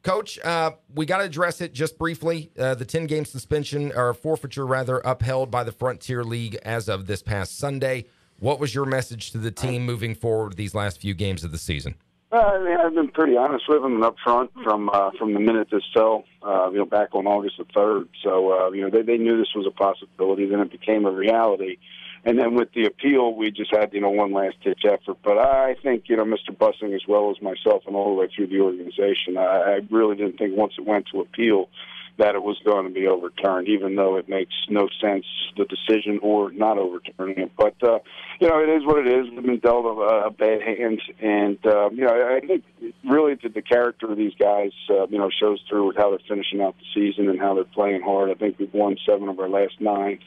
Coach, we got to address it just briefly. The 10-game suspension, or forfeiture rather, upheld by the Frontier League as of this past Sunday. What was your message to the team moving forward these last few games of the season? I've been pretty honest with them up front from the minute this fell, back on August the 3rd. So, they knew this was a possibility. Then it became a reality. And then with the appeal, we just had, one last-ditch effort. But I think, Mr. Bussing, as well as myself and all the way through the organization, I really didn't think once it went to appeal that it was going to be overturned, even though it makes no sense, the decision, or not overturning it. But, it is what it is. We've been dealt a bad hand. And, I think really the character of these guys, shows through with how they're finishing out the season and how they're playing hard. I think we've won 7 of our last 9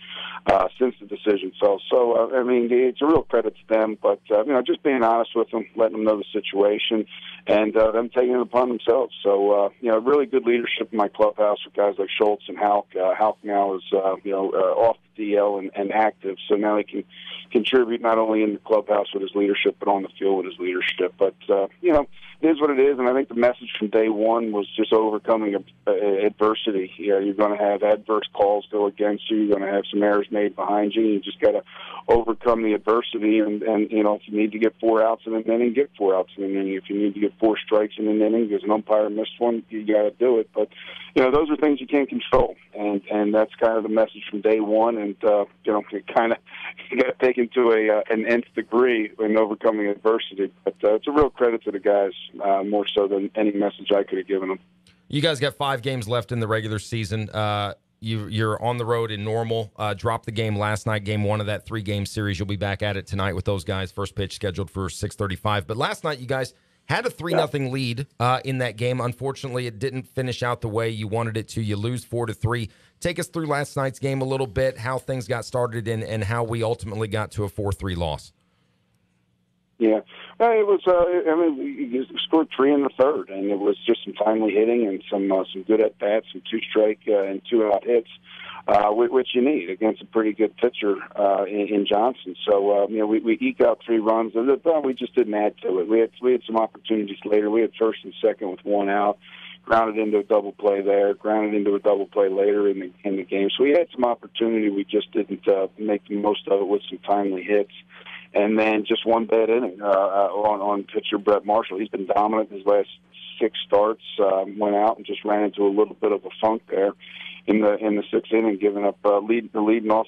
since the decision fell. So, it's a real credit to them. But, just being honest with them, letting them know the situation, and them taking it upon themselves. So, really good leadership in my clubhouse with guys like Schultz and Houck. Houck now is, off the DL and active, so now he can contribute not only in the clubhouse with his leadership, but on the field with his leadership. But, it is what it is, and I think the message from day one was just overcoming adversity. You're going to have adverse calls go against you. You're going to have some errors made behind you. You just got to overcome the adversity, and if you need to get 4 outs in an inning, get 4 outs in an inning. If you need to get 4 strikes in an inning because an umpire missed one, you got to do it. But, those are things you can't control, and that's kind of the message from day one, and, it kind of got taken to an nth degree in overcoming adversity. But it's a real credit to the guys, more so than any message I could have given them. You guys got 5 games left in the regular season. You're on the road in Normal. Dropped the game last night, game 1 of that 3-game series. You'll be back at it tonight with those guys. First pitch scheduled for 6:35. But last night you guys had a 3-0 lead in that game. Unfortunately, it didn't finish out the way you wanted it to. You lose 4-3. Take us through last night's game a little bit, how things got started and how we ultimately got to a 4-3 loss. Yeah, it was. We scored 3 in the 3rd, and it was just some timely hitting and some good at bats, some 2-strike and 2-out hits, which you need against a pretty good pitcher in Johnson. So we eked out 3 runs, but we just didn't add to it. We had some opportunities later. We had first and second with 1 out. Grounded into a double play there, grounded into a double play later in the game. So we had some opportunity. We just didn't make the most of it with some timely hits. And then just one bad inning on pitcher Brett Marshall. He's been dominant his last 6 starts. Went out and just ran into a little bit of a funk there in the 6th inning, giving up leading off,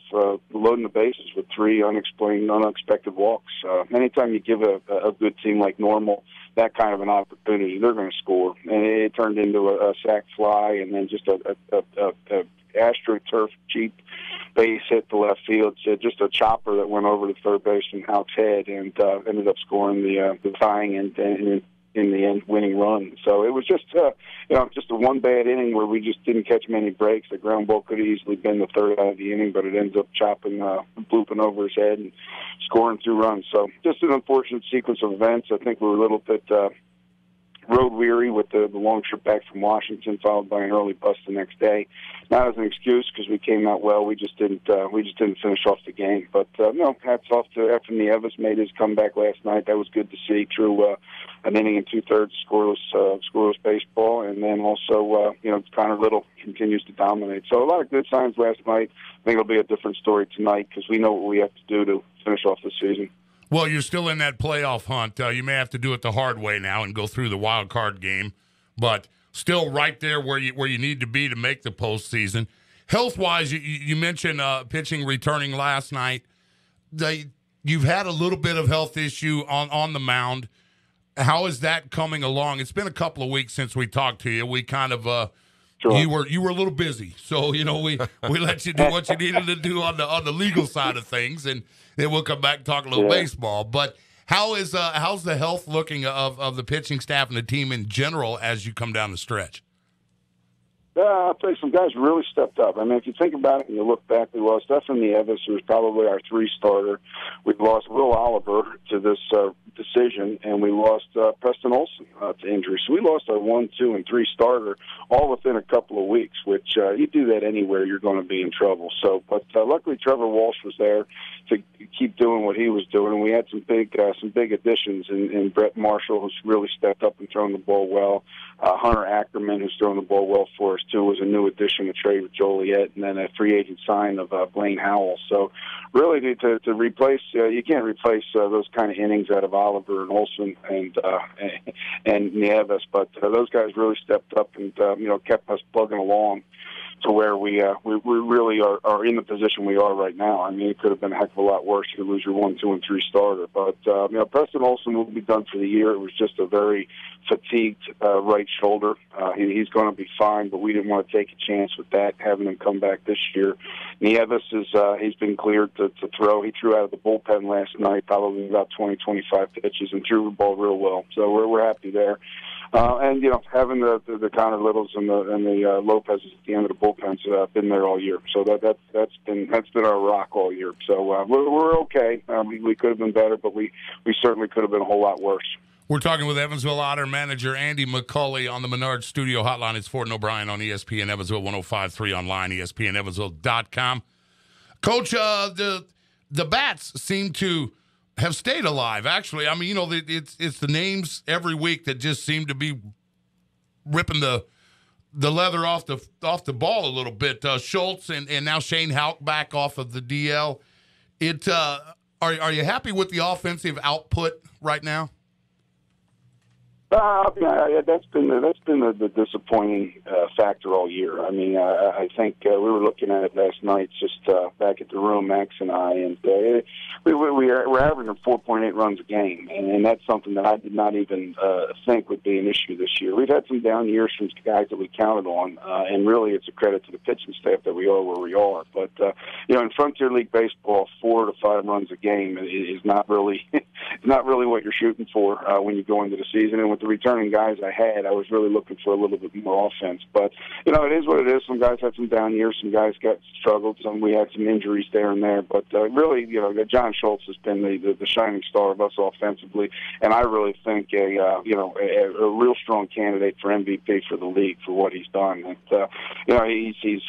loading the bases with 3 unexpected walks. Anytime you give a good team like Normal that kind of an opportunity, they're going to score. And it turned into a sac fly, and then just a AstroTurf cheap base hit to left field. So just a chopper that went over to third baseman Houck's head and ended up scoring the tying and in the end winning run. So it was just just a one bad inning where we just didn't catch many breaks. The ground ball could have easily been the 3rd out of the inning, but it ends up blooping over his head and scoring 2 runs. So just an unfortunate sequence of events. I think we were a little bit road weary with the long trip back from Washington, followed by an early bust the next day. Not as an excuse because we came out well. We just didn't finish off the game. But hats off to Efren Nieves. Made his comeback last night. That was good to see. Through an inning and 2/3 scoreless baseball, and then also Connor Little continues to dominate. So a lot of good signs last night. I think it'll be a different story tonight because we know what we have to do to finish off the season. Well, you're still in that playoff hunt. You may have to do it the hard way now and go through the wild card game, but still right there where you need to be to make the postseason. Health-wise, you mentioned pitching returning last night. You've had a little bit of health issue on the mound. How is that coming along? It's been a couple of weeks since we talked to you. We kind of sure. You were a little busy, so we let you do what you needed to do on the legal side of things, and then we'll come back and talk a little baseball. But how's the health looking of the pitching staff and the team in general as you come down the stretch? I'll tell you, some guys really stepped up. I mean, if you think about it and you look back, we lost Stephen Nieves, who was probably our 3-starter. We lost Will Oliver to this decision, and we lost Preston Olson to injury. So we lost our 1, 2, and 3 starter all within a couple of weeks, which you do that anywhere, you're going to be in trouble. So, but luckily Trevor Walsh was there to keep doing what he was doing. And we had some big additions in Brett Marshall, who's really stepped up and thrown the ball well. Hunter Ackerman, who's thrown the ball well for us, too, was a new addition to trade with Joliet, and then a free agent sign of Blaine Howell. So really to replace, you can't replace those kind of innings out of Oliver and Olson and Nieves, but those guys really stepped up and kept us plugging along to where we really are in the position we are right now. I mean, it could have been a heck of a lot worse to lose your 1, 2, and 3 starter. But Preston Olson will be done for the year. It was just a very fatigued right shoulder. He's going to be fine, but we didn't want to take a chance with that, having him come back this year. Nieves he's been cleared to throw. He threw out of the bullpen last night, probably about 20, 25 pitches, and threw the ball real well. So we're happy there. And having the Connor Littles and the Lopez's at the end of the bullpen's been there all year. So that's been our rock all year. So we're okay. We could have been better, but we certainly could have been a whole lot worse. We're talking with Evansville Otter manager Andy McCauley on the Menard Studio Hotline. It's Ford and O'Brien on ESPN Evansville 105.3 online, ESPNEvansville.com. Coach, the Bats seem to have stayed alive, actually. I mean, it's the names every week that just seem to be ripping the leather off the ball a little bit. Schultz and now Shane Houck back off of the DL. Are you happy with the offensive output right now? That's been the disappointing factor all year. I mean, I think we were looking at it last night, just back at the room, Max and I, and we're averaging 4.8 runs a game, and that's something that I did not even think would be an issue this year. We've had some down years from guys that we counted on, and really it's a credit to the pitching staff that we are where we are. But in Frontier League baseball, 4 to 5 runs a game is not really what you're shooting for when you go into the season. And with the returning guys I had, I was really looking for a little bit more offense. But, it is what it is. Some guys had some down years. Some guys got struggled. We had some injuries there and there. But really, John Schultz has been the shining star of us offensively. And I really think a real strong candidate for MVP for the league for what he's done. And, he's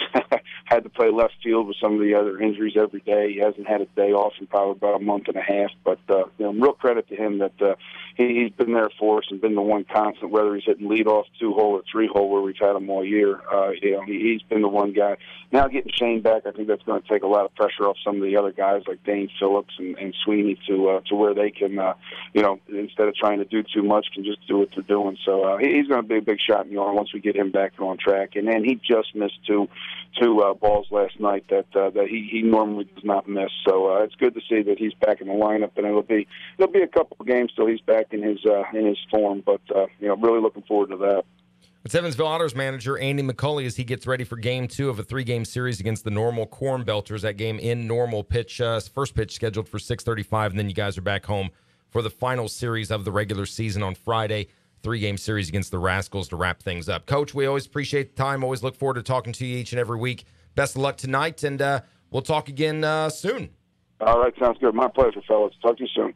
had to play left field with some of the other injuries every day. He hasn't had a day off in probably about a month and a half. But, real credit to him that he's been there for us and been the one constant, whether he's hitting leadoff, 2-hole, or 3-hole, where we've had him all year. He's been the one guy. Now getting Shane back, I think that's going to take a lot of pressure off some of the other guys like Dane Phillips and Sweeney to where they can, instead of trying to do too much, can just do what they're doing. So he's going to be a big shot in the arm once we get him back on track. And then he just missed two balls last night that he normally does not miss. So it's good to see that he's back in the lineup, and it'll be a couple of games till he's back in his form. But really looking forward to that. It's Evansville Otters manager Andy McCauley as he gets ready for Game 2 of a 3-game series against the Normal Corn Belters. That game in Normal pitch, first pitch scheduled for 6:35, and then you guys are back home for the final series of the regular season on Friday. 3-game series against the Rascals to wrap things up. Coach, we always appreciate the time. Always look forward to talking to you each and every week. Best of luck tonight, and we'll talk again soon. All right, sounds good. My pleasure, fellas. Talk to you soon.